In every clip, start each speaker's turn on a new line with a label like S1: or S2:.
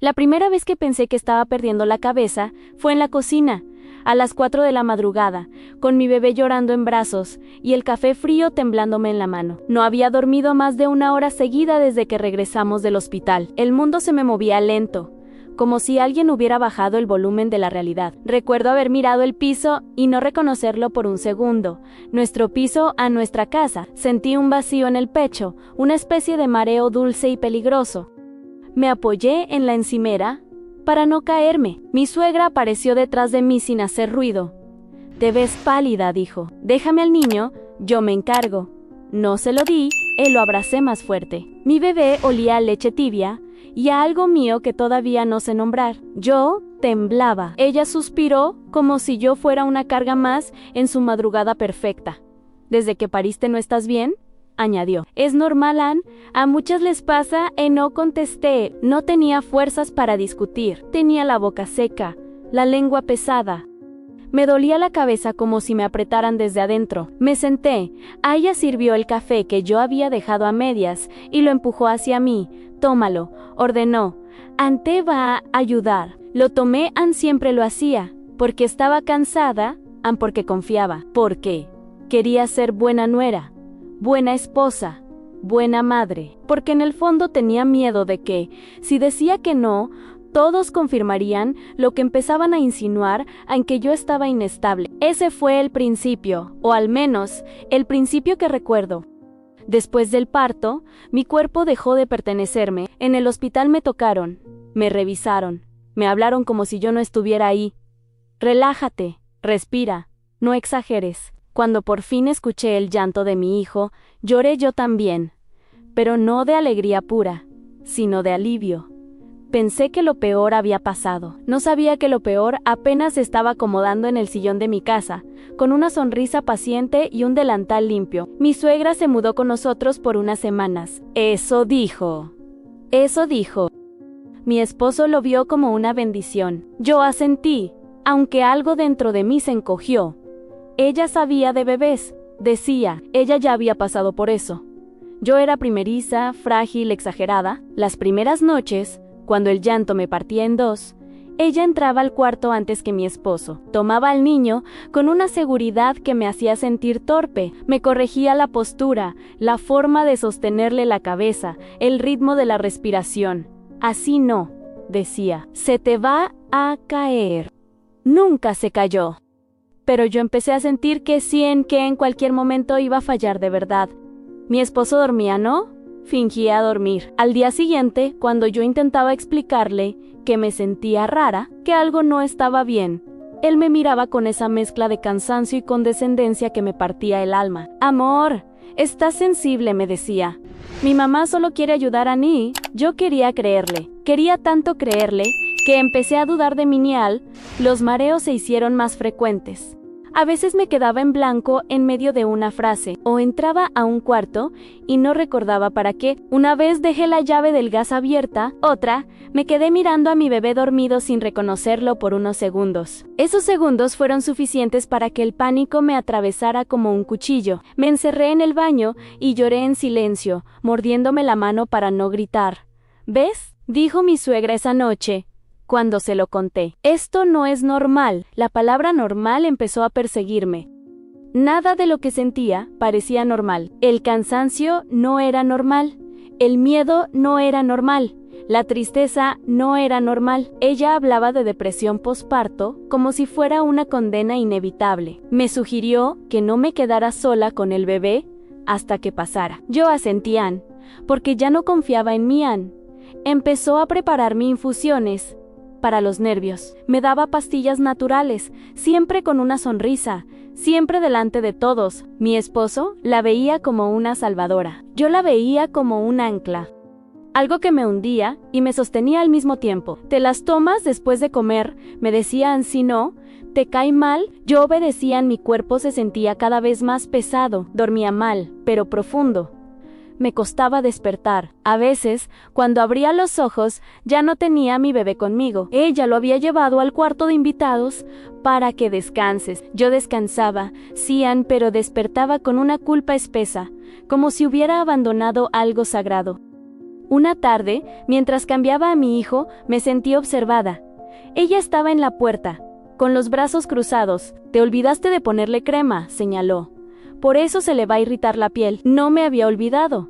S1: La primera vez que pensé que estaba perdiendo la cabeza fue en la cocina, a las 4 de la madrugada, con mi bebé llorando en brazos y el café frío temblándome en la mano. No había dormido más de 1 hora seguida desde que regresamos del hospital. El mundo se me movía lento, como si alguien hubiera bajado el volumen de la realidad. Recuerdo haber mirado el piso y no reconocerlo por un segundo. Nuestro piso a nuestra casa. Sentí un vacío en el pecho, una especie de mareo dulce y peligroso. Me apoyé en la encimera para no caerme. Mi suegra apareció detrás de mí sin hacer ruido. «Te ves pálida», dijo. «Déjame al niño, yo me encargo». No se lo di, lo abracé más fuerte. Mi bebé olía a leche tibia y a algo mío que todavía no sé nombrar. Yo temblaba. Ella suspiró como si yo fuera una carga más en su madrugada perfecta. «¿Desde que pariste no estás bien?», añadió. «Es normal, Ann. A muchas les pasa». No contesté. No tenía fuerzas para discutir. Tenía la boca seca, la lengua pesada. Me dolía la cabeza como si me apretaran desde adentro. Me senté. Aya sirvió el café que yo había dejado a medias y lo empujó hacia mí. «Tómalo», ordenó. «Ann te va a ayudar». Lo tomé. Ann siempre lo hacía. Porque estaba cansada. Ann porque confiaba. Porque quería ser buena nuera, buena esposa, buena madre. Porque en el fondo tenía miedo de que, si decía que no, todos confirmarían lo que empezaban a insinuar, en que yo estaba inestable. Ese fue el principio, o al menos, el principio que recuerdo. Después del parto, mi cuerpo dejó de pertenecerme. En el hospital me tocaron, me revisaron, me hablaron como si yo no estuviera ahí. «Relájate, respira, no exageres». Cuando por fin escuché el llanto de mi hijo, lloré yo también, pero no de alegría pura, sino de alivio. Pensé que lo peor había pasado. No sabía que lo peor apenas se estaba acomodando en el sillón de mi casa, con una sonrisa paciente y un delantal limpio. Mi suegra se mudó con nosotros por unas semanas. Eso dijo. Mi esposo lo vio como una bendición. Yo asentí, aunque algo dentro de mí se encogió. Ella sabía de bebés, decía. Ella ya había pasado por eso. Yo era primeriza, frágil, exagerada. Las primeras noches, cuando el llanto me partía en dos, ella entraba al cuarto antes que mi esposo. Tomaba al niño con una seguridad que me hacía sentir torpe. Me corregía la postura, la forma de sostenerle la cabeza, el ritmo de la respiración. «Así no», decía. «Se te va a caer». Nunca se cayó. Pero yo empecé a sentir que en cualquier momento iba a fallar de verdad. Mi esposo dormía, ¿no? Fingía dormir. Al día siguiente, cuando yo intentaba explicarle que me sentía rara, que algo no estaba bien, él me miraba con esa mezcla de cansancio y condescendencia que me partía el alma. «Amor, estás sensible», me decía. «Mi mamá solo quiere ayudar a Annie». Yo quería creerle. Quería tanto creerle que empecé a dudar de mi Niall. Los mareos se hicieron más frecuentes. A veces me quedaba en blanco en medio de una frase, o entraba a un cuarto y no recordaba para qué. Una vez dejé la llave del gas abierta, otra, me quedé mirando a mi bebé dormido sin reconocerlo por unos segundos. Esos segundos fueron suficientes para que el pánico me atravesara como un cuchillo. Me encerré en el baño y lloré en silencio, mordiéndome la mano para no gritar. «¿Ves?», dijo mi suegra esa noche, cuando se lo conté. «Esto no es normal». La palabra normal empezó a perseguirme. Nada de lo que sentía parecía normal. El cansancio no era normal. El miedo no era normal. La tristeza no era normal. Ella hablaba de depresión posparto como si fuera una condena inevitable. Me sugirió que no me quedara sola con el bebé hasta que pasara. Yo asentí, porque ya no confiaba en mí. Empezó a prepararme infusiones para los nervios. Me daba pastillas naturales, siempre con una sonrisa, siempre delante de todos. Mi esposo la veía como una salvadora. Yo la veía como un ancla. Algo que me hundía y me sostenía al mismo tiempo. «Te las tomas después de comer», me decían. «Si no, te cae mal». Yo obedecía. Mi cuerpo se sentía cada vez más pesado. Dormía mal, pero profundo. Me costaba despertar. A veces, cuando abría los ojos, ya no tenía a mi bebé conmigo. Ella lo había llevado al cuarto de invitados para que descanses. Yo descansaba, sí, pero despertaba con una culpa espesa, como si hubiera abandonado algo sagrado. Una tarde, mientras cambiaba a mi hijo, me sentí observada. Ella estaba en la puerta, con los brazos cruzados. «Te olvidaste de ponerle crema», señaló. «Por eso se le va a irritar la piel». No me había olvidado.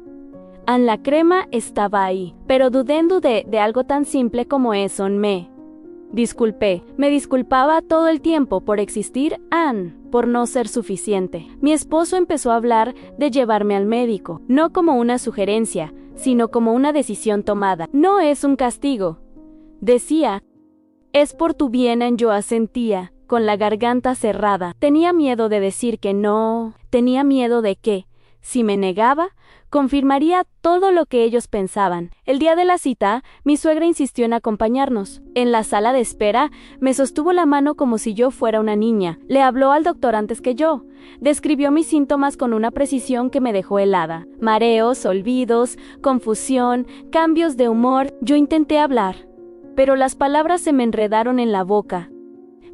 S1: La crema estaba ahí, pero dudé de algo tan simple como eso. Me disculpaba todo el tiempo por existir, por no ser suficiente. Mi esposo empezó a hablar de llevarme al médico, no como una sugerencia, sino como una decisión tomada. «No es un castigo», decía. «Es por tu bien». Yo asentía, con la garganta cerrada. Tenía miedo de decir que no, tenía miedo de que, si me negaba, confirmaría todo lo que ellos pensaban. El día de la cita, mi suegra insistió en acompañarnos. En la sala de espera, me sostuvo la mano como si yo fuera una niña. Le habló al doctor antes que yo. Describió mis síntomas con una precisión que me dejó helada. Mareos, olvidos, confusión, cambios de humor. Yo intenté hablar, pero las palabras se me enredaron en la boca.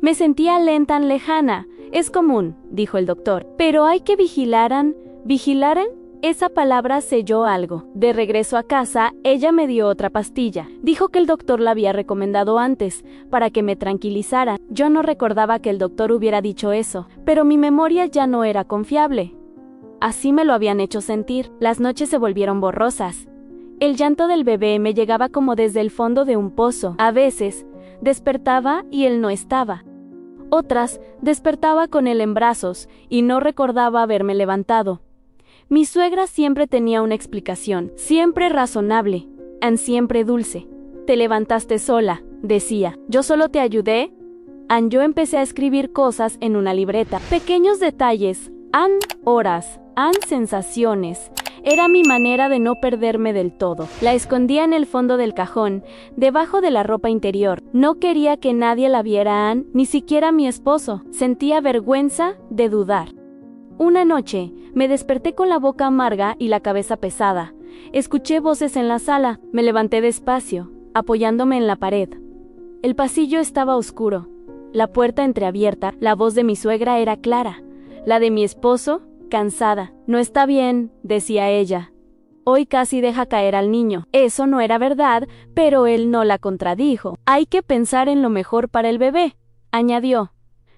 S1: Me sentía lenta, lejana. «Es común», dijo el doctor, «pero hay que vigilaran». ¿Vigilaran? Esa palabra selló algo. De regreso a casa, ella me dio otra pastilla. Dijo que el doctor la había recomendado antes, para que me tranquilizara. Yo no recordaba que el doctor hubiera dicho eso, pero mi memoria ya no era confiable. Así me lo habían hecho sentir. Las noches se volvieron borrosas. El llanto del bebé me llegaba como desde el fondo de un pozo. A veces, despertaba y él no estaba. Otras, despertaba con él en brazos y no recordaba haberme levantado. Mi suegra siempre tenía una explicación, siempre razonable, siempre dulce. «Te levantaste sola», decía. «Yo solo te ayudé». Yo empecé a escribir cosas en una libreta. Pequeños detalles, horas, sensaciones. Era mi manera de no perderme del todo. La escondía en el fondo del cajón, debajo de la ropa interior. No quería que nadie la viera, ni siquiera mi esposo. Sentía vergüenza de dudar. Una noche, me desperté con la boca amarga y la cabeza pesada. Escuché voces en la sala. Me levanté despacio, apoyándome en la pared. El pasillo estaba oscuro, la puerta entreabierta. La voz de mi suegra era clara, la de mi esposo, cansada. «No está bien», decía ella. «Hoy casi deja caer al niño». Eso no era verdad, pero él no la contradijo. «Hay que pensar en lo mejor para el bebé», añadió.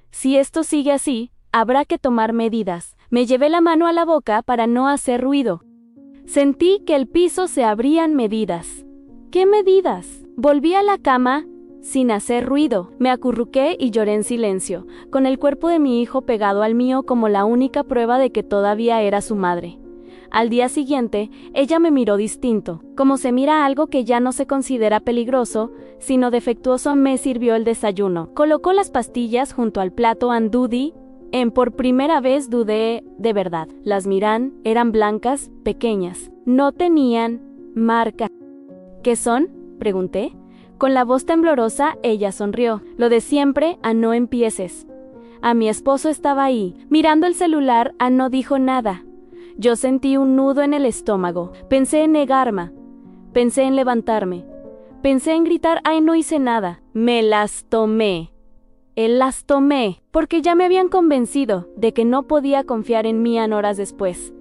S1: «Si esto sigue así, habrá que tomar medidas». Me llevé la mano a la boca para no hacer ruido. Sentí que el piso se abrían. Medidas. ¿Qué medidas? Volví a la cama sin hacer ruido. Me acurruqué y lloré en silencio, con el cuerpo de mi hijo pegado al mío como la única prueba de que todavía era su madre. Al día siguiente, ella me miró distinto, como se mira algo que ya no se considera peligroso, sino defectuoso. Me sirvió el desayuno. Colocó las pastillas junto al plato. Dudé. Por primera vez dudé de verdad. Las miran, eran blancas, pequeñas. No tenían marca. «¿Qué son?», pregunté. Con la voz temblorosa, ella sonrió. «Lo de siempre, no empieces». Mi esposo estaba ahí, mirando el celular. No dijo nada. Yo sentí un nudo en el estómago. Pensé en negarme. Pensé en levantarme. Pensé en gritar. No hice nada. Me las tomé. Las tomé, porque ya me habían convencido de que no podía confiar en mí. Horas después,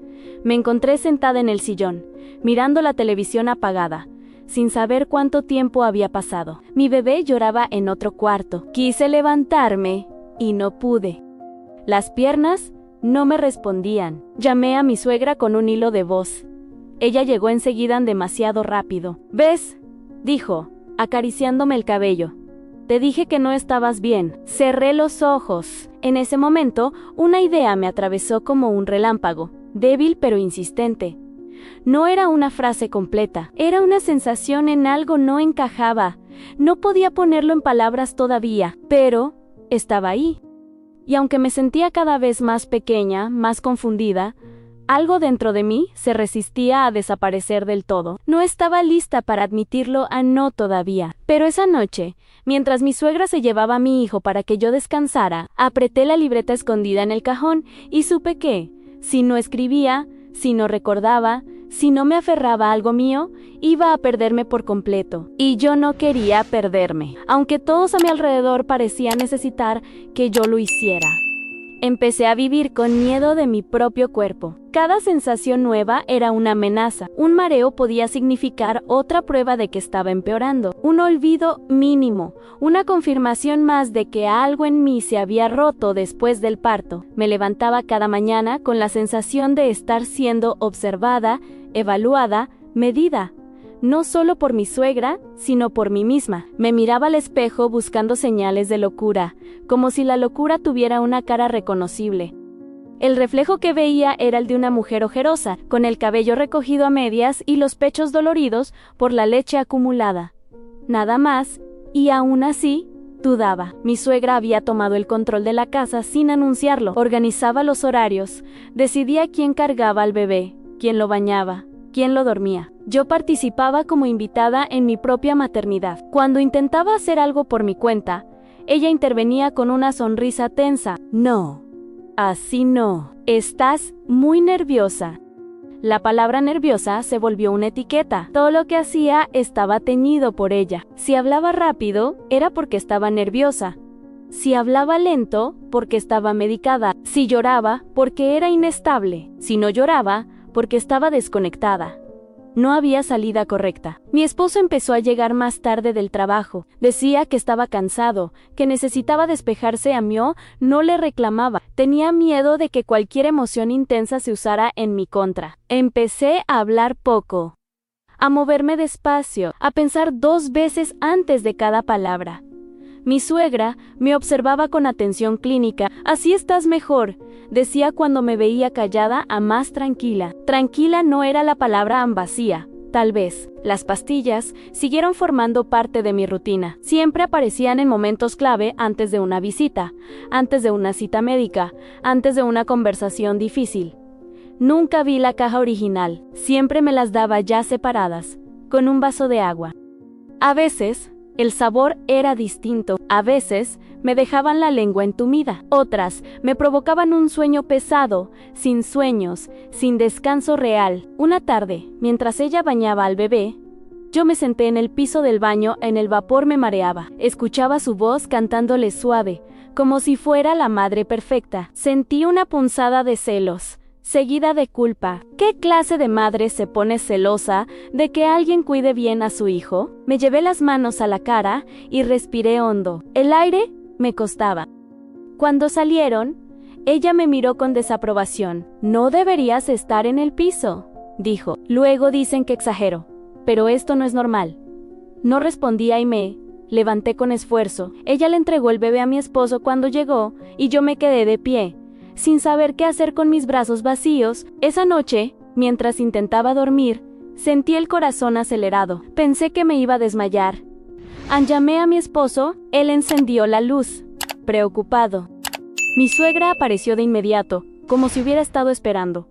S1: me encontré sentada en el sillón, mirando la televisión apagada, sin saber cuánto tiempo había pasado. Mi bebé lloraba en otro cuarto. Quise levantarme y no pude. Las piernas no me respondían. Llamé a mi suegra con un hilo de voz. Ella llegó enseguida, demasiado rápido. «¿Ves?», dijo, acariciándome el cabello. «Te dije que no estabas bien». Cerré los ojos. En ese momento, una idea me atravesó como un relámpago, débil pero insistente. No era una frase completa, era una sensación. En algo no encajaba. No podía ponerlo en palabras todavía, pero estaba ahí. Y aunque me sentía cada vez más pequeña, más confundida, algo dentro de mí se resistía a desaparecer del todo. No estaba lista para admitirlo. No todavía. Pero esa noche, mientras mi suegra se llevaba a mi hijo para que yo descansara, apreté la libreta escondida en el cajón y supe que, si no escribía, si no recordaba, si no me aferraba a algo mío, iba a perderme por completo. Y yo no quería perderme, aunque todos a mi alrededor parecían necesitar que yo lo hiciera. Empecé a vivir con miedo de mi propio cuerpo. Cada sensación nueva era una amenaza. Un mareo podía significar otra prueba de que estaba empeorando. Un olvido mínimo, una confirmación más de que algo en mí se había roto después del parto. Me levantaba cada mañana con la sensación de estar siendo observada, evaluada, medida. No solo por mi suegra, sino por mí misma. Me miraba al espejo buscando señales de locura, como si la locura tuviera una cara reconocible. El reflejo que veía era el de una mujer ojerosa, con el cabello recogido a medias y los pechos doloridos por la leche acumulada. Nada más, y aún así, dudaba. Mi suegra había tomado el control de la casa sin anunciarlo. Organizaba los horarios, decidía quién cargaba al bebé, quién lo bañaba, quién lo dormía. Yo participaba como invitada en mi propia maternidad. Cuando intentaba hacer algo por mi cuenta, ella intervenía con una sonrisa tensa. No, así no. Estás muy nerviosa. La palabra nerviosa se volvió una etiqueta. Todo lo que hacía estaba teñido por ella. Si hablaba rápido, era porque estaba nerviosa. Si hablaba lento, porque estaba medicada. Si lloraba, porque era inestable. Si no lloraba, porque estaba desconectada. No había salida correcta. Mi esposo empezó a llegar más tarde del trabajo. Decía que estaba cansado, que necesitaba despejarse. A mí no le reclamaba. Tenía miedo de que cualquier emoción intensa se usara en mi contra. Empecé a hablar poco, a moverme despacio, a pensar 2 veces antes de cada palabra. Mi suegra me observaba con atención clínica. Así estás mejor, decía cuando me veía callada a más tranquila. Tranquila no era la palabra vacía. Tal vez. Las pastillas siguieron formando parte de mi rutina. Siempre aparecían en momentos clave antes de una visita, antes de una cita médica, antes de una conversación difícil. Nunca vi la caja original. Siempre me las daba ya separadas, con un vaso de agua. A veces, el sabor era distinto. A veces, me dejaban la lengua entumida. Otras, me provocaban un sueño pesado, sin sueños, sin descanso real. Una tarde, mientras ella bañaba al bebé, yo me senté en el piso del baño. En el vapor me mareaba. Escuchaba su voz cantándole suave, como si fuera la madre perfecta. Sentí una punzada de celos, seguida de culpa. ¿Qué clase de madre se pone celosa de que alguien cuide bien a su hijo? Me llevé las manos a la cara y respiré hondo. El aire me costaba. Cuando salieron, ella me miró con desaprobación. No deberías estar en el piso, dijo. Luego dicen que exagero, pero esto no es normal. No respondía y me levanté con esfuerzo. Ella le entregó el bebé a mi esposo cuando llegó y yo me quedé de pie, sin saber qué hacer con mis brazos vacíos. Esa noche, mientras intentaba dormir, sentí el corazón acelerado. Pensé que me iba a desmayar. Llamé a mi esposo, él encendió la luz, preocupado. Mi suegra apareció de inmediato, como si hubiera estado esperando.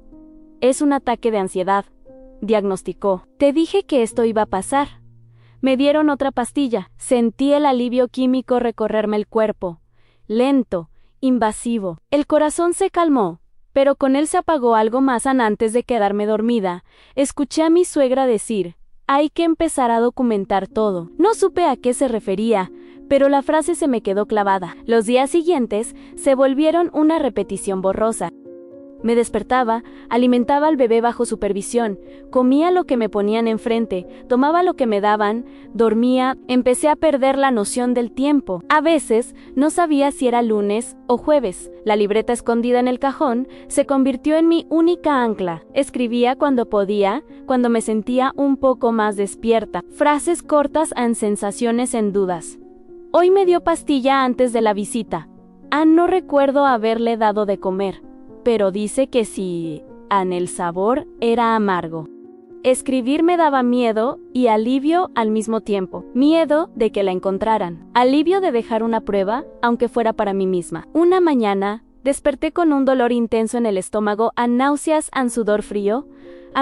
S1: Es un ataque de ansiedad, diagnosticó. Te dije que esto iba a pasar. Me dieron otra pastilla. Sentí el alivio químico recorrerme el cuerpo, lento, invasivo. El corazón se calmó, pero con él se apagó algo más. Antes de quedarme dormida, escuché a mi suegra decir: hay que empezar a documentar todo. No supe a qué se refería, pero la frase se me quedó clavada. Los días siguientes se volvieron una repetición borrosa. Me despertaba, alimentaba al bebé bajo supervisión, comía lo que me ponían enfrente, tomaba lo que me daban, dormía. Empecé a perder la noción del tiempo. A veces no sabía si era lunes o jueves. La libreta escondida en el cajón se convirtió en mi única ancla. Escribía cuando podía, cuando me sentía un poco más despierta. Frases cortas en sensaciones, en dudas. Hoy me dio pastilla antes de la visita. No recuerdo haberle dado de comer, pero dice que sí. El sabor era amargo. Escribir me daba miedo y alivio al mismo tiempo. Miedo de que la encontraran. Alivio de dejar una prueba, aunque fuera para mí misma. Una mañana, desperté con un dolor intenso en el estómago, náuseas, sudor frío.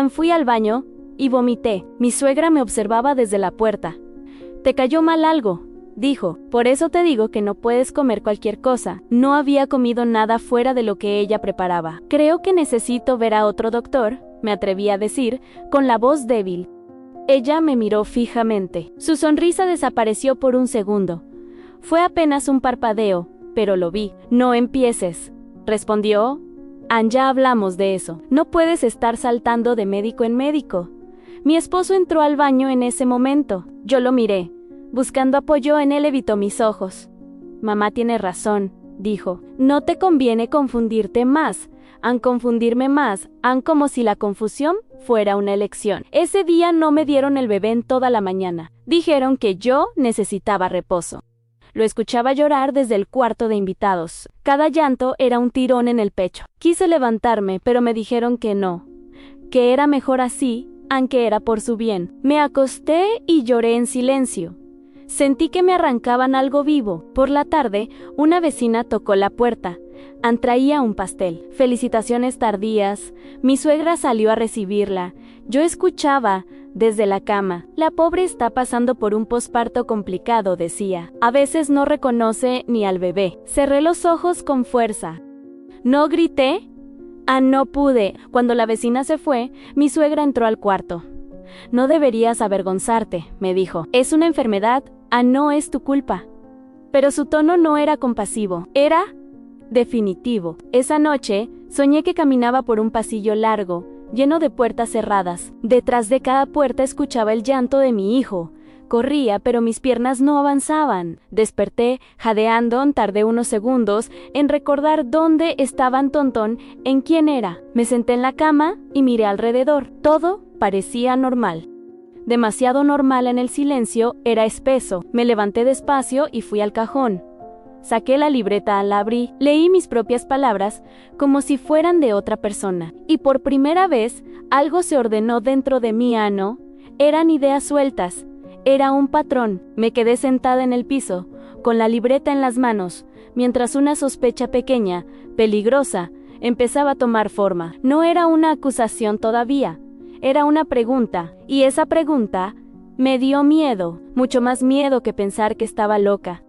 S1: Fui al baño y vomité. Mi suegra me observaba desde la puerta. ¿Te cayó mal algo?, dijo. Por eso te digo que no puedes comer cualquier cosa. No había comido nada fuera de lo que ella preparaba. Creo que necesito ver a otro doctor, me atreví a decir, con la voz débil. Ella me miró fijamente. Su sonrisa desapareció por un segundo. Fue apenas un parpadeo, pero lo vi. No empieces, respondió. Ann, ya hablamos de eso. No puedes estar saltando de médico en médico. Mi esposo entró al baño en ese momento. Yo lo miré. Buscando apoyo en él, evitó mis ojos. Mamá tiene razón, dijo. No te conviene confundirte más. Confundirme más, como si la confusión fuera una elección. Ese día no me dieron el bebé en toda la mañana. Dijeron que yo necesitaba reposo. Lo escuchaba llorar desde el cuarto de invitados. Cada llanto era un tirón en el pecho. Quise levantarme, pero me dijeron que no, que era mejor así, aunque era por su bien. Me acosté y lloré en silencio. Sentí que me arrancaban algo vivo. Por la tarde, una vecina tocó la puerta. Ann traía un pastel. Felicitaciones tardías. Mi suegra salió a recibirla. Yo escuchaba desde la cama. La pobre está pasando por un posparto complicado, decía. A veces no reconoce ni al bebé. Cerré los ojos con fuerza. ¿No grité? No pude. Cuando la vecina se fue, mi suegra entró al cuarto. No deberías avergonzarte, me dijo. Es una enfermedad. No es tu culpa. Pero su tono no era compasivo. Era definitivo. Esa noche, soñé que caminaba por un pasillo largo, lleno de puertas cerradas. Detrás de cada puerta escuchaba el llanto de mi hijo. Corría, pero mis piernas no avanzaban. Desperté, jadeando. Tardé unos segundos en recordar dónde estaba Tontón, en quién era. Me senté en la cama y miré alrededor. Todo parecía normal. Demasiado normal. En el silencio era espeso. Me levanté despacio y fui al cajón. Saqué la libreta, la abrí, leí mis propias palabras como si fueran de otra persona. Y por primera vez, algo se ordenó dentro de mí. No eran ideas sueltas, era un patrón. Me quedé sentada en el piso, con la libreta en las manos, mientras una sospecha pequeña, peligrosa, empezaba a tomar forma. No era una acusación todavía, era una pregunta, y esa pregunta me dio miedo, mucho más miedo que pensar que estaba loca.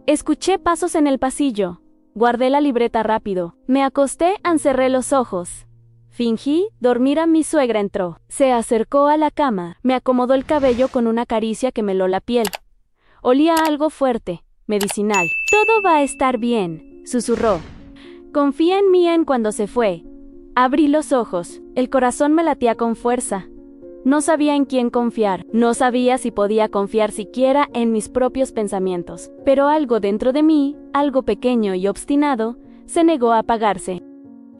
S1: Escuché pasos en el pasillo. Guardé la libreta rápido. Me acosté, cerré los ojos. Fingí dormir. Mi suegra entró. Se acercó a la cama. Me acomodó el cabello con una caricia que me heló la piel. Olía a algo fuerte, medicinal. Todo va a estar bien, susurró. Confía en mí. Cuando se fue, abrí los ojos. El corazón me latía con fuerza. No sabía en quién confiar, no sabía si podía confiar siquiera en mis propios pensamientos. Pero algo dentro de mí, algo pequeño y obstinado, se negó a apagarse.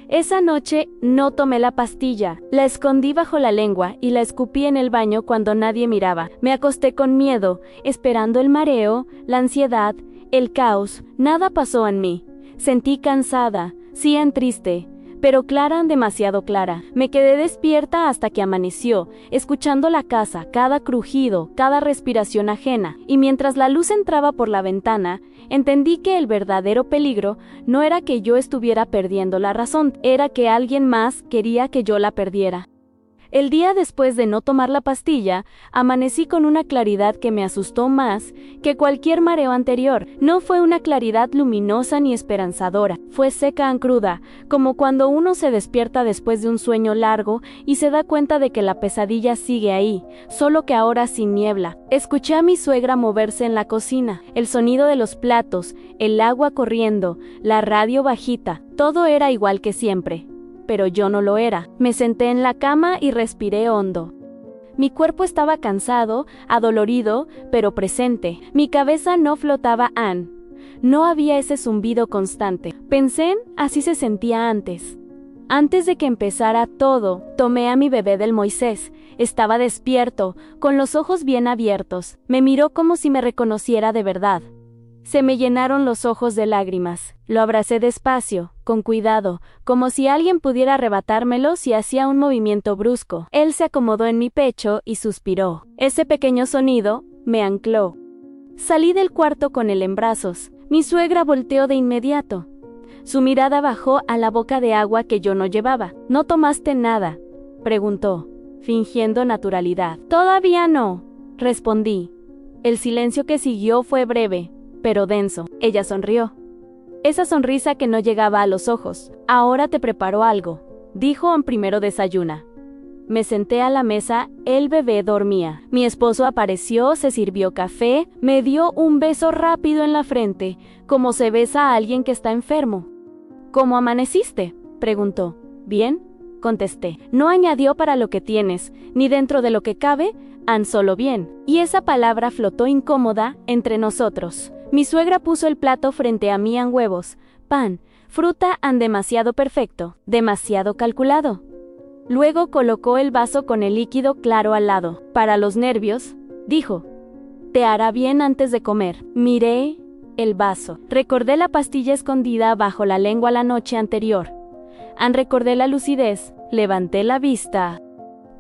S1: Esa noche no tomé la pastilla, la escondí bajo la lengua y la escupí en el baño cuando nadie miraba. Me acosté con miedo, esperando el mareo, la ansiedad, el caos. Nada pasó en mí. Sentí cansada, sí, triste, pero clara, demasiado clara. Me quedé despierta hasta que amaneció, escuchando la casa, cada crujido, cada respiración ajena, y mientras la luz entraba por la ventana, entendí que el verdadero peligro no era que yo estuviera perdiendo la razón, era que alguien más quería que yo la perdiera. El día después de no tomar la pastilla, amanecí con una claridad que me asustó más que cualquier mareo anterior. No fue una claridad luminosa ni esperanzadora, fue seca y cruda, como cuando uno se despierta después de un sueño largo y se da cuenta de que la pesadilla sigue ahí, solo que ahora sin niebla. Escuché a mi suegra moverse en la cocina, el sonido de los platos, el agua corriendo, la radio bajita, todo era igual que siempre. Pero yo no lo era. Me senté en la cama y respiré hondo. Mi cuerpo estaba cansado, adolorido, pero presente. Mi cabeza no flotaba. No había ese zumbido constante. Pensé en así se sentía antes. Antes de que empezara todo, tomé a mi bebé del Moisés. Estaba despierto, con los ojos bien abiertos. Me miró como si me reconociera de verdad. Se me llenaron los ojos de lágrimas. Lo abracé despacio, con cuidado, como si alguien pudiera arrebatármelo si hacía un movimiento brusco. Él se acomodó en mi pecho y suspiró. Ese pequeño sonido me ancló. Salí del cuarto con él en brazos. Mi suegra volteó de inmediato. Su mirada bajó a la boca de agua que yo no llevaba. ¿No tomaste nada?, preguntó, fingiendo naturalidad. Todavía no, respondí. El silencio que siguió fue breve, pero denso. Ella sonrió. Esa sonrisa que no llegaba a los ojos. Ahora te preparo algo, dijo. Primero desayuna. Me senté a la mesa, el bebé dormía. Mi esposo apareció, se sirvió café, me dio un beso rápido en la frente, como se besa a alguien que está enfermo. ¿Cómo amaneciste?, preguntó. Bien, contesté. No añadió para lo que tienes, ni dentro de lo que cabe, han solo bien. Y esa palabra flotó incómoda entre nosotros. Mi suegra puso el plato frente a mí, han huevos, pan, fruta, han demasiado perfecto, demasiado calculado. Luego colocó el vaso con el líquido claro al lado. Para los nervios, dijo, te hará bien antes de comer. Miré el vaso. Recordé la pastilla escondida bajo la lengua la noche anterior. Recordé la lucidez. Levanté la vista.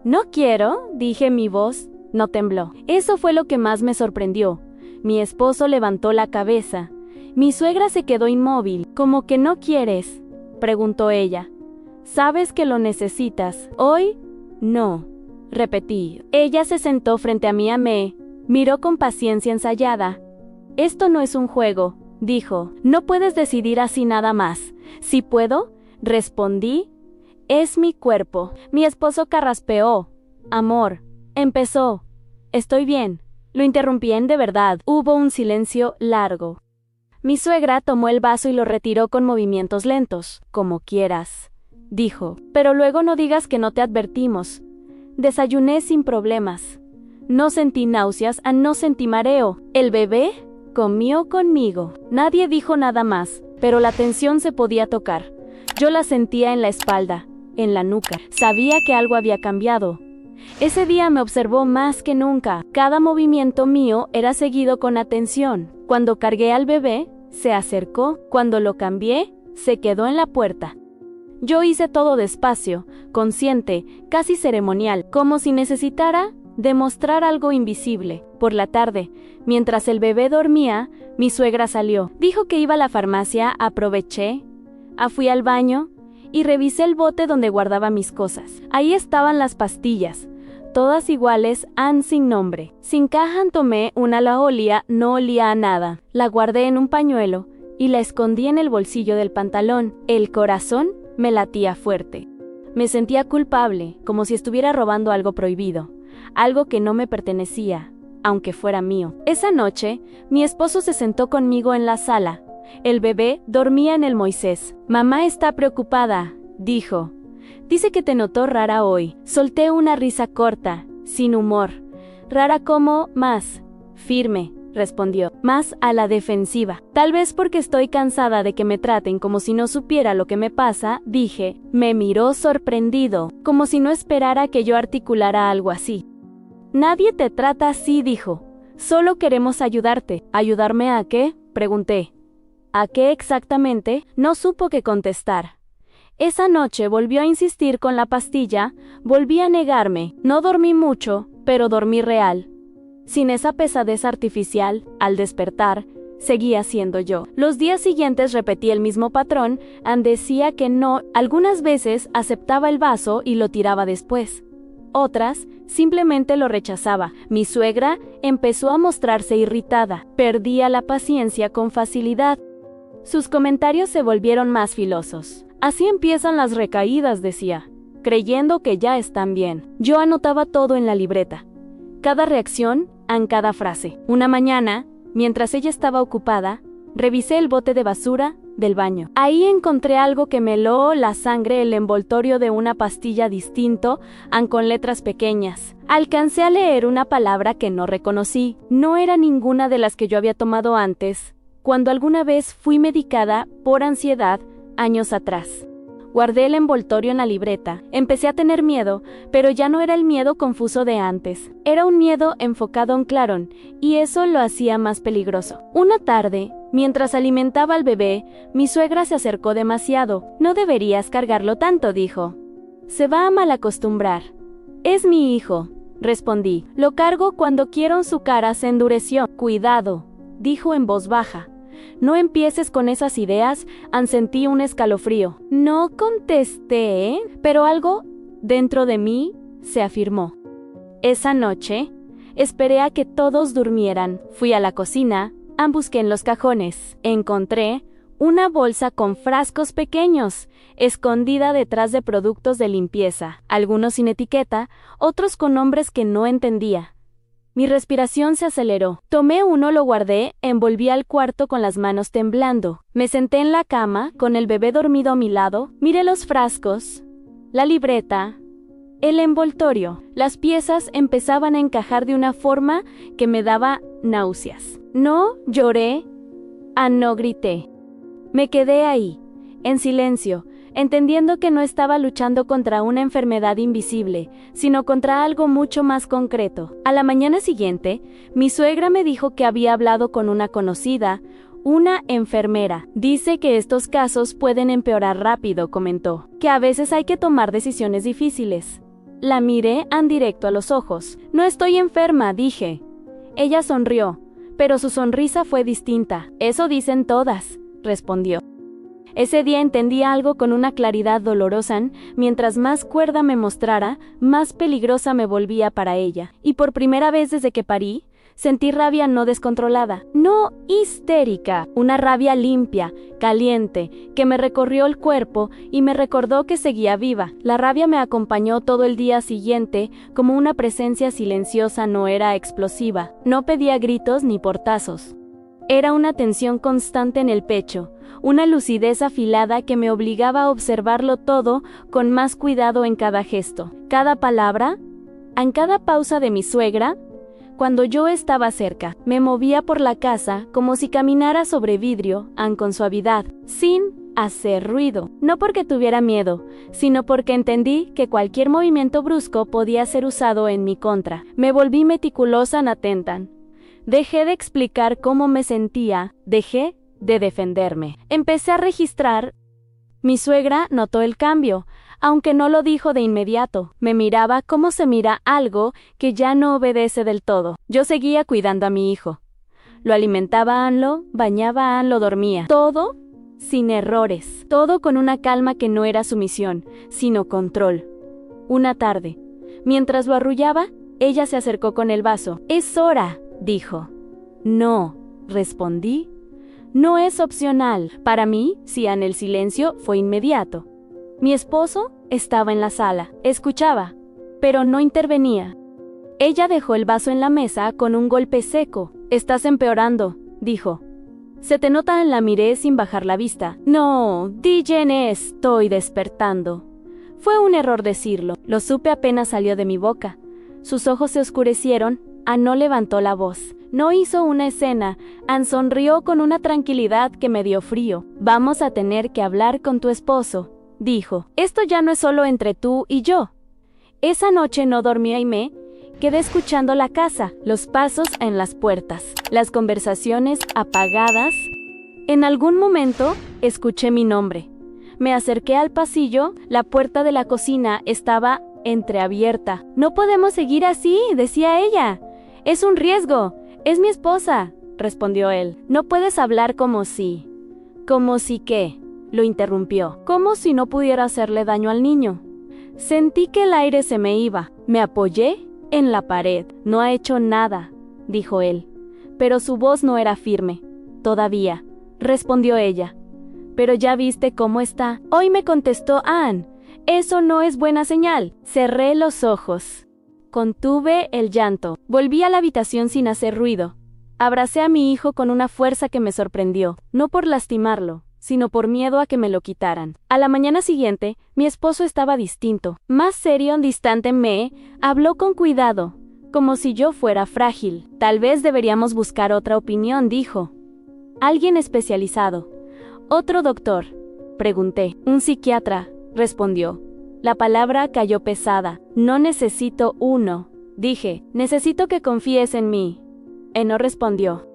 S1: No quiero, dije, mi voz no tembló. Eso fue lo que más me sorprendió. Mi esposo levantó la cabeza. Mi suegra se quedó inmóvil. ¿Cómo que no quieres?, preguntó ella. ¿Sabes que lo necesitas? ¿Hoy? No, repetí. Ella se sentó frente a mí, me miró con paciencia ensayada. Esto no es un juego, dijo. No puedes decidir así nada más. ¿Sí puedo?, respondí. Es mi cuerpo. Mi esposo carraspeó. Amor, empezó. Estoy bien. Lo interrumpí de verdad. Hubo un silencio largo. Mi suegra tomó el vaso y lo retiró con movimientos lentos. Como quieras, dijo. Pero luego no digas que no te advertimos. Desayuné sin problemas. No sentí náuseas, no sentí mareo. El bebé comió conmigo. Nadie dijo nada más, pero la tensión se podía tocar. Yo la sentía en la espalda, en la nuca. Sabía que algo había cambiado. Ese día me observó más que nunca. Cada movimiento mío era seguido con atención. Cuando cargué al bebé, se acercó. Cuando lo cambié, se quedó en la puerta. Yo hice todo despacio, consciente, casi ceremonial, como si necesitara demostrar algo invisible. Por la tarde, mientras el bebé dormía, mi suegra salió. Dijo que iba a la farmacia, aproveché, fui al baño y revisé el bote donde guardaba mis cosas. Ahí estaban las pastillas, todas iguales, sin nombre. Sin caja, tomé una, la olía, no olía a nada. La guardé en un pañuelo y la escondí en el bolsillo del pantalón. El corazón me latía fuerte. Me sentía culpable, como si estuviera robando algo prohibido, algo que no me pertenecía, aunque fuera mío. Esa noche, mi esposo se sentó conmigo en la sala. El bebé dormía en el Moisés. Mamá está preocupada, dijo. Dice que te notó rara hoy. Solté una risa corta, sin humor. Rara como, más firme, respondió, más a la defensiva. Tal vez porque estoy cansada de que me traten como si no supiera lo que me pasa, dije. Me miró sorprendido, como si no esperara que yo articulara algo así. Nadie te trata así, dijo. Solo queremos ayudarte. ¿Ayudarme a qué?, pregunté. ¿A qué exactamente? No supo qué contestar. Esa noche volvió a insistir con la pastilla, volví a negarme. No dormí mucho, pero dormí real. Sin esa pesadez artificial, al despertar, seguía siendo yo. Los días siguientes repetí el mismo patrón, decía que no, algunas veces aceptaba el vaso y lo tiraba después. Otras, simplemente lo rechazaba. Mi suegra empezó a mostrarse irritada. Perdía la paciencia con facilidad. Sus comentarios se volvieron más filosos. Así empiezan las recaídas, decía, creyendo que ya están bien. Yo anotaba todo en la libreta. Cada reacción, cada frase. Una mañana, mientras ella estaba ocupada, revisé el bote de basura del baño. Ahí encontré algo que me heló la sangre, el envoltorio de una pastilla distinto, con letras pequeñas. Alcancé a leer una palabra que no reconocí. No era ninguna de las que yo había tomado antes, cuando alguna vez fui medicada por ansiedad años atrás. Guardé el envoltorio en la libreta. Empecé a tener miedo, pero ya no era el miedo confuso de antes. Era un miedo enfocado en Claron, y eso lo hacía más peligroso. Una tarde, mientras alimentaba al bebé, mi suegra se acercó demasiado. No deberías cargarlo tanto, dijo. Se va a malacostumbrar. Es mi hijo, respondí. Lo cargo cuando quiero. Su cara se endureció. Cuidado, dijo en voz baja. No empieces con esas ideas, sentí un escalofrío. No contesté, pero algo dentro de mí se afirmó. Esa noche, esperé a que todos durmieran. Fui a la cocina, busqué en los cajones. Encontré una bolsa con frascos pequeños, escondida detrás de productos de limpieza, algunos sin etiqueta, otros con nombres que no entendía. Mi respiración se aceleró. Tomé uno, lo guardé, envolví al cuarto con las manos temblando. Me senté en la cama, con el bebé dormido a mi lado, miré los frascos, la libreta, el envoltorio. Las piezas empezaban a encajar de una forma que me daba náuseas. No lloré, no grité. Me quedé ahí, en silencio, entendiendo que no estaba luchando contra una enfermedad invisible, sino contra algo mucho más concreto. A la mañana siguiente, mi suegra me dijo que había hablado con una conocida, una enfermera. Dice que estos casos pueden empeorar rápido, comentó, que a veces hay que tomar decisiones difíciles. La miré en directo a los ojos. No estoy enferma, dije. Ella sonrió, pero su sonrisa fue distinta. Eso dicen todas, respondió. Ese día entendí algo con una claridad dolorosa. Mientras más cuerda me mostrara, más peligrosa me volvía para ella. Y por primera vez desde que parí, sentí rabia no descontrolada, no histérica, una rabia limpia, caliente, que me recorrió el cuerpo y me recordó que seguía viva. La rabia me acompañó todo el día siguiente como una presencia silenciosa. No era explosiva, no pedía gritos ni portazos. Era una tensión constante en el pecho, una lucidez afilada que me obligaba a observarlo todo con más cuidado en cada gesto, cada palabra, en cada pausa de mi suegra. Cuando yo estaba cerca, me movía por la casa como si caminara sobre vidrio, con suavidad, sin hacer ruido. No porque tuviera miedo, sino porque entendí que cualquier movimiento brusco podía ser usado en mi contra. Me volví meticulosa, atenta. Dejé de explicar cómo me sentía, dejé de defenderme. Empecé a registrar. Mi suegra notó el cambio, aunque no lo dijo de inmediato. Me miraba como se mira algo que ya no obedece del todo. Yo seguía cuidando a mi hijo. Lo alimentaba, lo bañaba, lo dormía. Todo sin errores. Todo con una calma que no era sumisión, sino control. Una tarde, mientras lo arrullaba, ella se acercó con el vaso. «Es hora», dijo. «No», respondí. «No es opcional». Para mí, sí, en el silencio fue inmediato. Mi esposo estaba en la sala, escuchaba, pero no intervenía. Ella dejó el vaso en la mesa con un golpe seco. «Estás empeorando», dijo. «Se te nota». La miré sin bajar la vista. «No, DJ, estoy despertando». Fue un error decirlo. Lo supe apenas salió de mi boca. Sus ojos se oscurecieron. No levantó la voz. No hizo una escena. Sonrió con una tranquilidad que me dio frío. «Vamos a tener que hablar con tu esposo», dijo. «Esto ya no es solo entre tú y yo». Esa noche no dormía y me quedé escuchando la casa, los pasos en las puertas, las conversaciones apagadas. En algún momento, escuché mi nombre. Me acerqué al pasillo. La puerta de la cocina estaba entreabierta. «No podemos seguir así», decía ella. «Es un riesgo. Es mi esposa», respondió él. «No puedes hablar como si». «¿Como si qué?», lo interrumpió. «Como si no pudiera hacerle daño al niño». Sentí que el aire se me iba. Me apoyé en la pared. «No ha hecho nada», dijo él. Pero su voz no era firme. «Todavía», respondió ella. «Pero ya viste cómo está». «Hoy», me contestó Ann. «Eso no es buena señal». Cerré los ojos. Contuve el llanto. Volví a la habitación sin hacer ruido. Abracé a mi hijo con una fuerza que me sorprendió, no por lastimarlo, sino por miedo a que me lo quitaran. A la mañana siguiente, mi esposo estaba distinto, más serio, distante. Me habló con cuidado, como si yo fuera frágil. «Tal vez deberíamos buscar otra opinión», dijo. «Alguien especializado». «¿Otro doctor?», pregunté. «Un psiquiatra», respondió. La palabra cayó pesada. «No necesito uno», dije. «Necesito que confíes en mí». No respondió.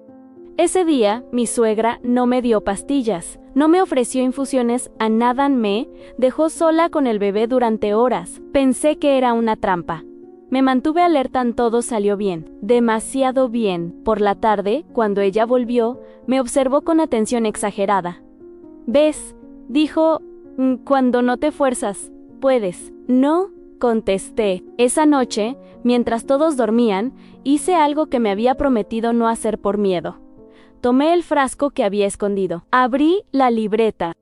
S1: Ese día, mi suegra no me dio pastillas, no me ofreció infusiones, a nada. Me dejó sola con el bebé durante horas. Pensé que era una trampa. Me mantuve alerta. Todo salió bien, demasiado bien. Por la tarde, cuando ella volvió, me observó con atención exagerada. «¿Ves?», dijo, «cuando no te fuerzas, puedes». «No», contesté. Esa noche, mientras todos dormían, hice algo que me había prometido no hacer por miedo. Tomé el frasco que había escondido. Abrí la libreta.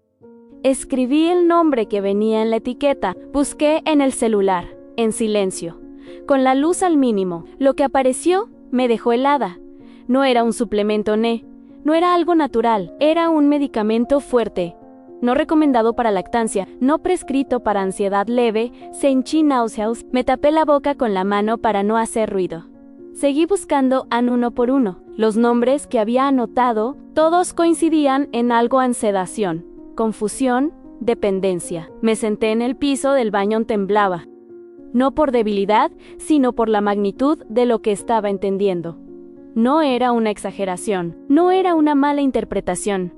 S1: Escribí el nombre que venía en la etiqueta. Busqué en el celular, en silencio, con la luz al mínimo. Lo que apareció Me dejó helada. No era un suplemento no era algo natural, era un medicamento fuerte. No recomendado para lactancia, no prescrito para ansiedad leve, sentí náuseas, me tapé la boca con la mano para no hacer ruido. Seguí buscando uno por uno. Los nombres que había anotado, todos coincidían en algo: sedación, confusión, dependencia. Me senté en el piso del baño, temblaba. No por debilidad, sino por la magnitud de lo que estaba entendiendo. No era una exageración, no era una mala interpretación.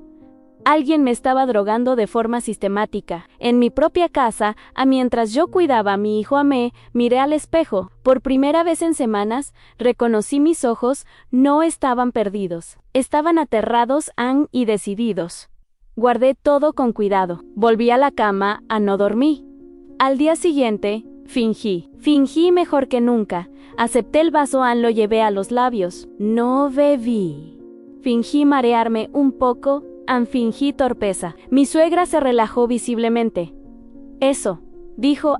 S1: Alguien me estaba drogando de forma sistemática. En mi propia casa, mientras yo cuidaba a mi hijo miré al espejo. Por primera vez en semanas, reconocí mis ojos, no estaban perdidos. Estaban aterrados y decididos. Guardé todo con cuidado. Volví a la cama, no dormí. Al día siguiente, fingí mejor que nunca. Acepté el vaso, lo llevé a los labios. No bebí. Fingí marearme un poco. Fingí torpeza. Mi suegra se relajó visiblemente. Eso, dijo,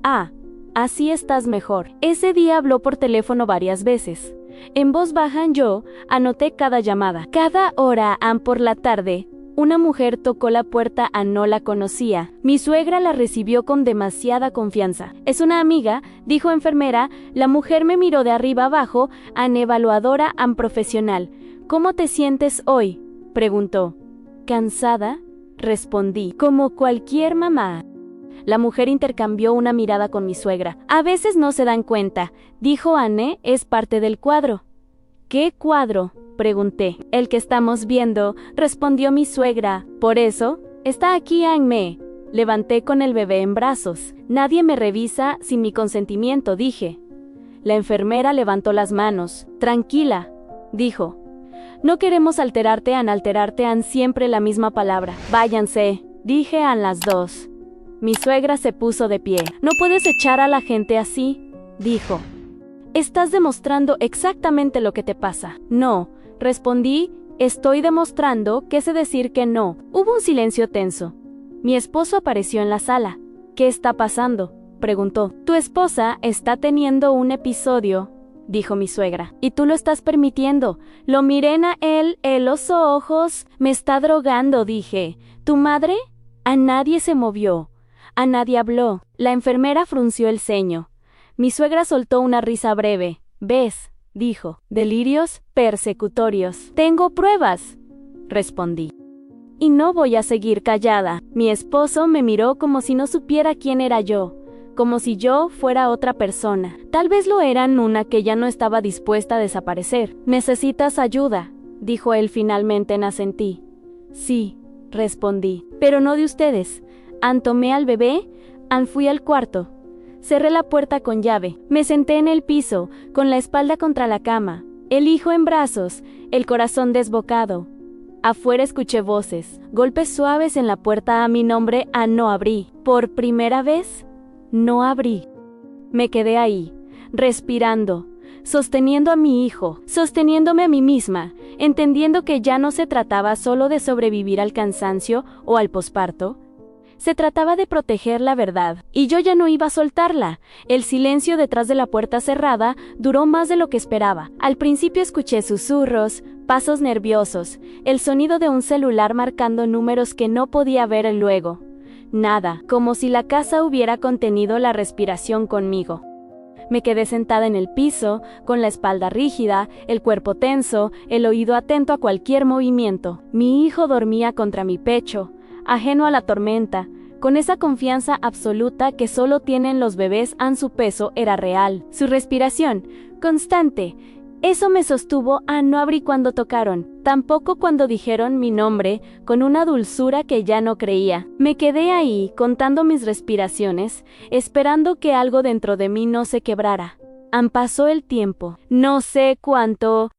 S1: así estás mejor. Ese día habló por teléfono varias veces. En voz baja yo anoté cada llamada. Cada hora, por la tarde, una mujer tocó la puerta, no la conocía. Mi suegra la recibió con demasiada confianza. Es una amiga, dijo enfermera. La mujer me miró de arriba abajo, evaluadora, profesional. ¿Cómo te sientes hoy?, preguntó. ¿Cansada?, respondí, como cualquier mamá. La mujer intercambió una mirada con mi suegra. A veces no se dan cuenta, dijo Anne, es parte del cuadro. ¿Qué cuadro?, pregunté. El que estamos viendo, respondió mi suegra. Por eso, está aquí Anne. Levanté con el bebé en brazos. Nadie me revisa sin mi consentimiento, dije. La enfermera levantó las manos. Tranquila, dijo. No queremos alterarte, siempre la misma palabra. Váyanse, dije a las dos. Mi suegra se puso de pie. No puedes echar a la gente así, dijo. Estás demostrando exactamente lo que te pasa. No, respondí, estoy demostrando que sé decir que no. Hubo un silencio tenso. Mi esposo apareció en la sala. ¿Qué está pasando?, preguntó. Tu esposa está teniendo un episodio, dijo mi suegra, y tú lo estás permitiendo. Lo miré a él, los ojos. Me está drogando, dije. ¿Tu madre? A nadie se movió. A nadie habló. La enfermera frunció el ceño. Mi suegra soltó una risa breve. ¿Ves?, dijo. Delirios persecutorios. Tengo pruebas, respondí. Y no voy a seguir callada. Mi esposo me miró como si no supiera quién era yo. Como si yo fuera otra persona. Tal vez lo eran, una que ya no estaba dispuesta a desaparecer. ¿Necesitas ayuda?, dijo él finalmente. Asentí. Sí, respondí, pero no de ustedes. Tomé al bebé, fui al cuarto. Cerré la puerta con llave. Me senté en el piso, con la espalda contra la cama, el hijo en brazos, el corazón desbocado. Afuera escuché voces, golpes suaves en la puerta. Mi nombre. No abrí. Por primera vez, no abrí. Me quedé ahí, respirando, sosteniendo a mi hijo, sosteniéndome a mí misma, entendiendo que ya no se trataba solo de sobrevivir al cansancio o al posparto. Se trataba de proteger la verdad, y yo ya no iba a soltarla. El silencio detrás de la puerta cerrada duró más de lo que esperaba. Al principio escuché susurros, pasos nerviosos, el sonido de un celular marcando números que no podía ver luego. Nada, como si la casa hubiera contenido la respiración conmigo. Me quedé sentada en el piso, con la espalda rígida, el cuerpo tenso, el oído atento a cualquier movimiento. Mi hijo dormía contra mi pecho, ajeno a la tormenta, con esa confianza absoluta que solo tienen los bebés. Su peso era real, su respiración, constante. Eso me sostuvo. No abrí cuando tocaron, tampoco cuando dijeron mi nombre, con una dulzura que ya no creía. Me quedé ahí, contando mis respiraciones, esperando que algo dentro de mí no se quebrara. Pasó el tiempo, no sé cuánto.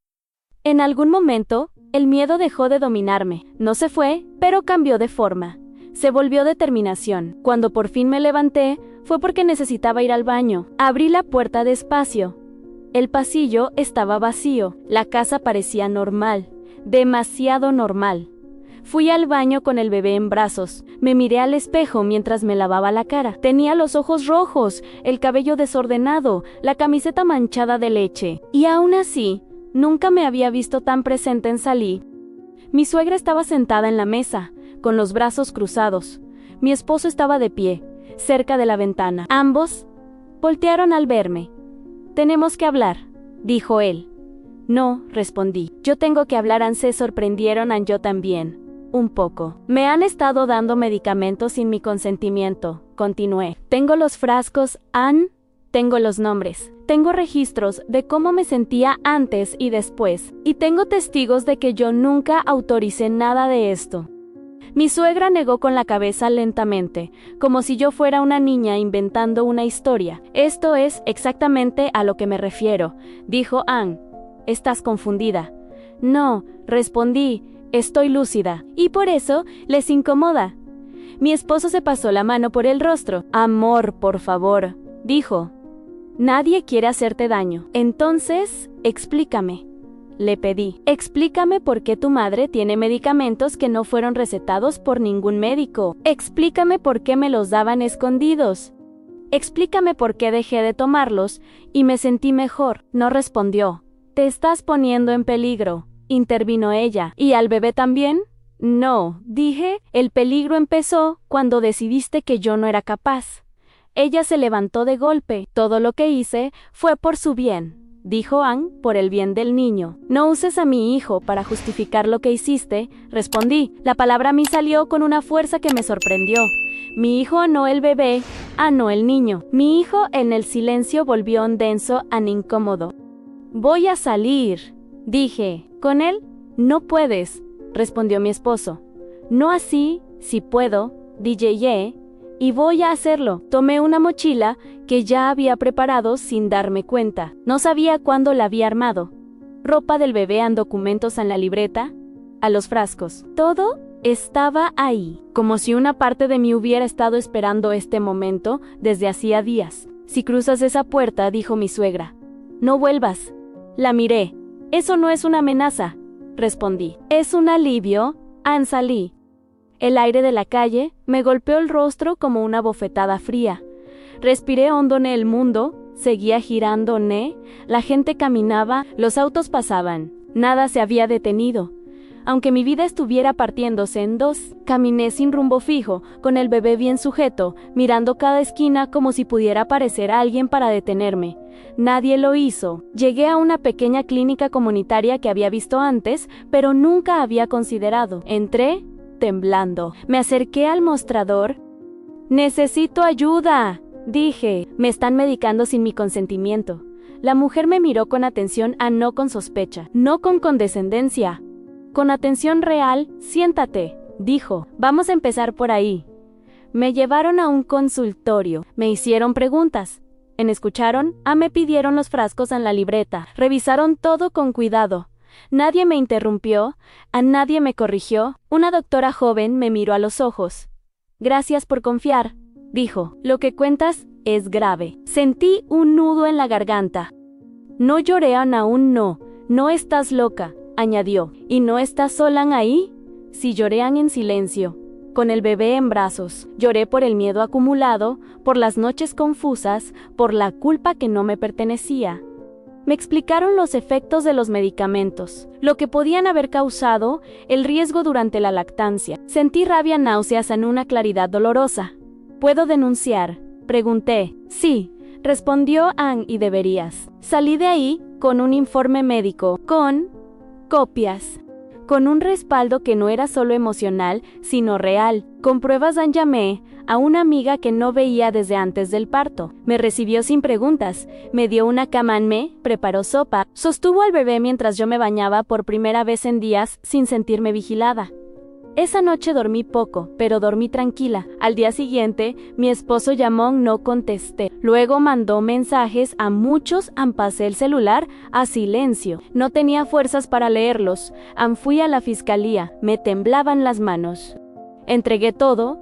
S1: En algún momento, el miedo dejó de dominarme. No se fue, pero cambió de forma. Se volvió determinación. Cuando por fin me levanté, fue porque necesitaba ir al baño. Abrí la puerta despacio. El pasillo estaba vacío. La casa parecía normal, demasiado normal. Fui al baño con el bebé en brazos. Me miré al espejo mientras me lavaba la cara. Tenía los ojos rojos, el cabello desordenado, la camiseta manchada de leche. Y aún así, Nunca me había visto tan presente en Salí. Mi suegra estaba sentada en la mesa, con los brazos cruzados. Mi esposo estaba de pie, cerca de la ventana. Ambos voltearon al verme. «Tenemos que hablar», dijo él. «No», respondí. «Yo tengo que hablar». Se sorprendieron, yo también. Un poco. «Me han estado dando medicamentos sin mi consentimiento», continué. «Tengo los frascos, tengo los nombres. Tengo registros de cómo me sentía antes y después. Y tengo testigos de que yo nunca autoricé nada de esto». Mi suegra negó con la cabeza lentamente, como si yo fuera una niña inventando una historia. «Esto es exactamente a lo que me refiero», dijo Ann. «Estás confundida». «No», respondí, «estoy lúcida. Y por eso les incomoda». Mi esposo se pasó la mano por el rostro. «Amor, por favor», dijo. «Nadie quiere hacerte daño. Entonces, explícame», le pedí. «Explícame por qué tu madre tiene medicamentos que no fueron recetados por ningún médico. Explícame por qué me los daban escondidos. Explícame por qué dejé de tomarlos y me sentí mejor». No respondió. «Te estás poniendo en peligro», intervino ella. «¿Y al bebé también?» «No», dije, «el peligro empezó cuando decidiste que yo no era capaz». Ella se levantó de golpe. «Todo lo que hice fue por su bien», dijo Ann, «por el bien del niño». «No uses a mi hijo para justificar lo que hiciste», respondí. La palabra a mí salió con una fuerza que me sorprendió. «Mi hijo, no el bebé, no el niño». Mi hijo en el silencio volvió denso, incómodo. «Voy a salir», dije. «¿Con él?» «No puedes», respondió mi esposo. «No así, si puedo», dije, «y voy a hacerlo». Tomé una mochila que ya había preparado sin darme cuenta. No sabía cuándo la había armado. Ropa del bebé, documentos en la libreta, a los frascos. Todo estaba ahí, como si una parte de mí hubiera estado esperando este momento desde hacía días. «Si cruzas esa puerta», dijo mi suegra, «no vuelvas». La miré. «Eso no es una amenaza», respondí. «Es un alivio». Salí. El aire de la calle me golpeó el rostro como una bofetada fría. Respiré hondo. El mundo seguía girando. La gente caminaba, los autos pasaban. Nada se había detenido. Aunque mi vida estuviera partiéndose en dos, caminé sin rumbo fijo, con el bebé bien sujeto, mirando cada esquina como si pudiera aparecer alguien para detenerme. Nadie lo hizo. Llegué a una pequeña clínica comunitaria que había visto antes, pero nunca había considerado. Entré temblando. Me acerqué al mostrador. «Necesito ayuda», dije. «Me están medicando sin mi consentimiento». La mujer me miró con atención, no con sospecha, no con condescendencia. Con atención real. «Siéntate», dijo. «Vamos a empezar por ahí». Me llevaron a un consultorio. Me hicieron preguntas. Escucharon. Me pidieron los frascos en la libreta. Revisaron todo con cuidado. Nadie me interrumpió. Nadie me corrigió. Una doctora joven me miró a los ojos. «Gracias por confiar», dijo. «Lo que cuentas es grave». Sentí un nudo en la garganta. «No lloré, aún no. No estás loca», añadió. «¿Y no estás sola ahí?» Sí, lloré en silencio, con el bebé en brazos. Lloré por el miedo acumulado, por las noches confusas, por la culpa que no me pertenecía. Me explicaron los efectos de los medicamentos, lo que podían haber causado, el riesgo durante la lactancia. Sentí rabia, náuseas en una claridad dolorosa. «¿Puedo denunciar?», pregunté. «Sí», respondió Ann, «y deberías». Salí de ahí con un informe médico, con copias, con un respaldo que no era solo emocional, sino real, con pruebas. Llamé a una amiga que no veía desde antes del parto. Me recibió sin preguntas, me dio una cama, me preparó sopa, sostuvo al bebé mientras yo me bañaba por primera vez en días sin sentirme vigilada. Esa noche dormí poco, pero dormí tranquila. Al día siguiente, mi esposo llamó, no contesté. Luego mandó mensajes a muchos, pasé el celular a silencio. No tenía fuerzas para leerlos. Fui a la fiscalía, me temblaban las manos. Entregué todo,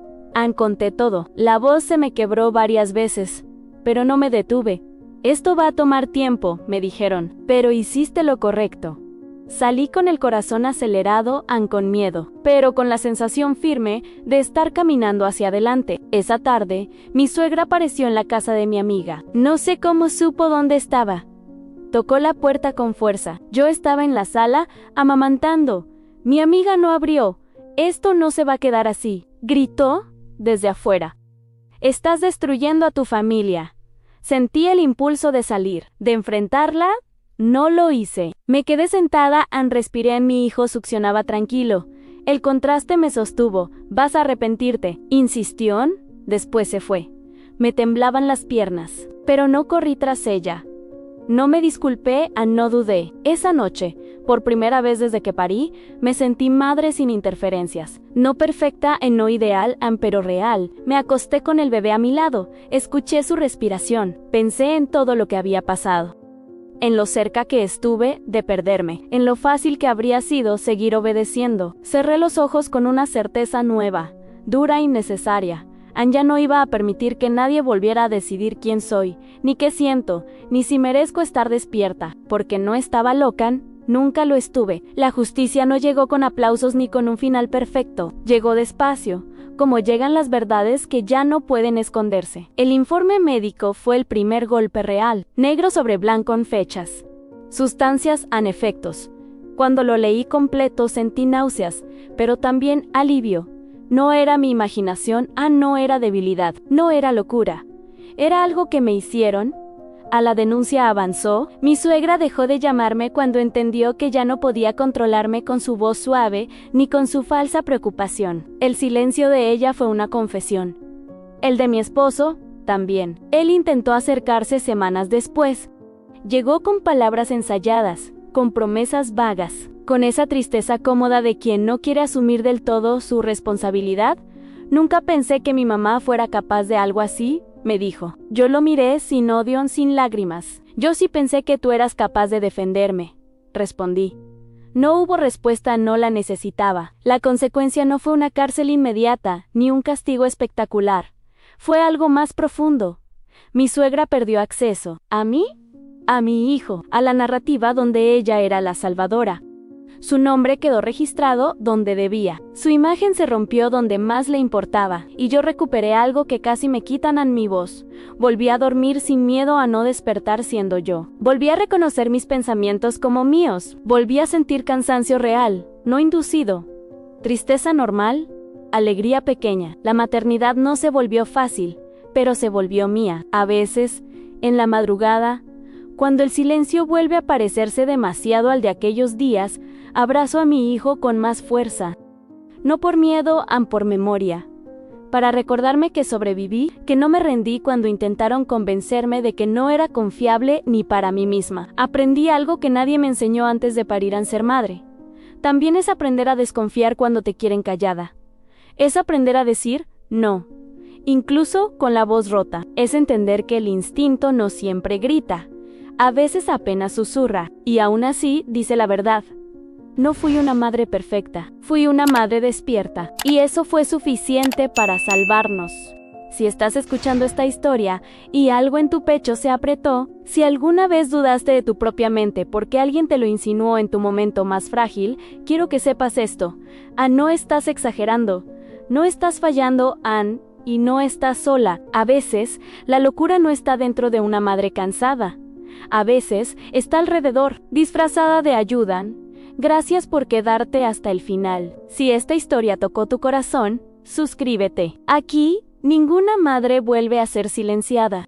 S1: conté todo. La voz se me quebró varias veces, pero no me detuve. «Esto va a tomar tiempo», me dijeron, «pero hiciste lo correcto». Salí con el corazón acelerado, con miedo, pero con la sensación firme de estar caminando hacia adelante. Esa tarde, mi suegra apareció en la casa de mi amiga. No sé cómo supo dónde estaba. Tocó la puerta con fuerza. Yo estaba en la sala, amamantando. Mi amiga no abrió. Esto no se va a quedar así, gritó desde afuera. Estás destruyendo a tu familia. Sentí el impulso de salir, de enfrentarla. No lo hice. Me quedé sentada, respiré en mi hijo, succionaba tranquilo. El contraste me sostuvo. Vas a arrepentirte, insistió. Después se fue. Me temblaban las piernas, pero no corrí tras ella. No me disculpé, no dudé. Esa noche, por primera vez desde que parí, me sentí madre sin interferencias. No perfecta, no ideal, pero real. Me acosté con el bebé a mi lado, escuché su respiración, pensé en todo lo que había pasado. En lo cerca que estuve de perderme, en lo fácil que habría sido seguir obedeciendo. Cerré los ojos con una certeza nueva, dura e innecesaria. Ya no iba a permitir que nadie volviera a decidir quién soy, ni qué siento, ni si merezco estar despierta, porque no estaba loca, nunca lo estuve. La justicia no llegó con aplausos ni con un final perfecto, llegó despacio, como llegan las verdades que ya no pueden esconderse. El informe médico fue el primer golpe real, negro sobre blanco en fechas. Sustancias en efectos. Cuando lo leí completo sentí náuseas, pero también alivio. No era mi imaginación, no era debilidad, no era locura. Era algo que me hicieron. A la denuncia avanzó. Mi suegra dejó de llamarme cuando entendió que ya no podía controlarme con su voz suave, ni con su falsa preocupación. El silencio de ella fue una confesión. El de mi esposo, también. Él intentó acercarse semanas después. Llegó con palabras ensayadas, con promesas vagas, con esa tristeza cómoda de quien no quiere asumir del todo su responsabilidad. Nunca pensé que mi mamá fuera capaz de algo así, me dijo. Yo lo miré sin odio, sin lágrimas. Yo sí pensé que tú eras capaz de defenderme, respondí. No hubo respuesta, no la necesitaba. La consecuencia no fue una cárcel inmediata, ni un castigo espectacular. Fue algo más profundo. Mi suegra perdió acceso, ¿a mí? A mi hijo, a la narrativa donde ella era la salvadora. Su nombre quedó registrado donde debía. Su imagen se rompió donde más le importaba, y yo recuperé algo que casi me quitan en mi voz. Volví a dormir sin miedo a no despertar siendo yo. Volví a reconocer mis pensamientos como míos. Volví a sentir cansancio real, no inducido. Tristeza normal, alegría pequeña. La maternidad no se volvió fácil, pero se volvió mía. A veces, en la madrugada, cuando el silencio vuelve a parecerse demasiado al de aquellos días, abrazo a mi hijo con más fuerza. No por miedo, por memoria. Para recordarme que sobreviví, que no me rendí cuando intentaron convencerme de que no era confiable ni para mí misma. Aprendí algo que nadie me enseñó antes de parir a ser madre. También es aprender a desconfiar cuando te quieren callada. Es aprender a decir no, incluso con la voz rota. Es entender que el instinto no siempre grita. A veces apenas susurra, y aún así dice la verdad. No fui una madre perfecta, fui una madre despierta, y eso fue suficiente para salvarnos. Si estás escuchando esta historia y algo en tu pecho se apretó, si alguna vez dudaste de tu propia mente porque alguien te lo insinuó en tu momento más frágil, quiero que sepas esto. No estás exagerando, no estás fallando, y no estás sola. A veces, la locura no está dentro de una madre cansada. A veces, está alrededor, disfrazada de ayuda. Gracias por quedarte hasta el final. Si esta historia tocó tu corazón, suscríbete. Aquí, ninguna madre vuelve a ser silenciada.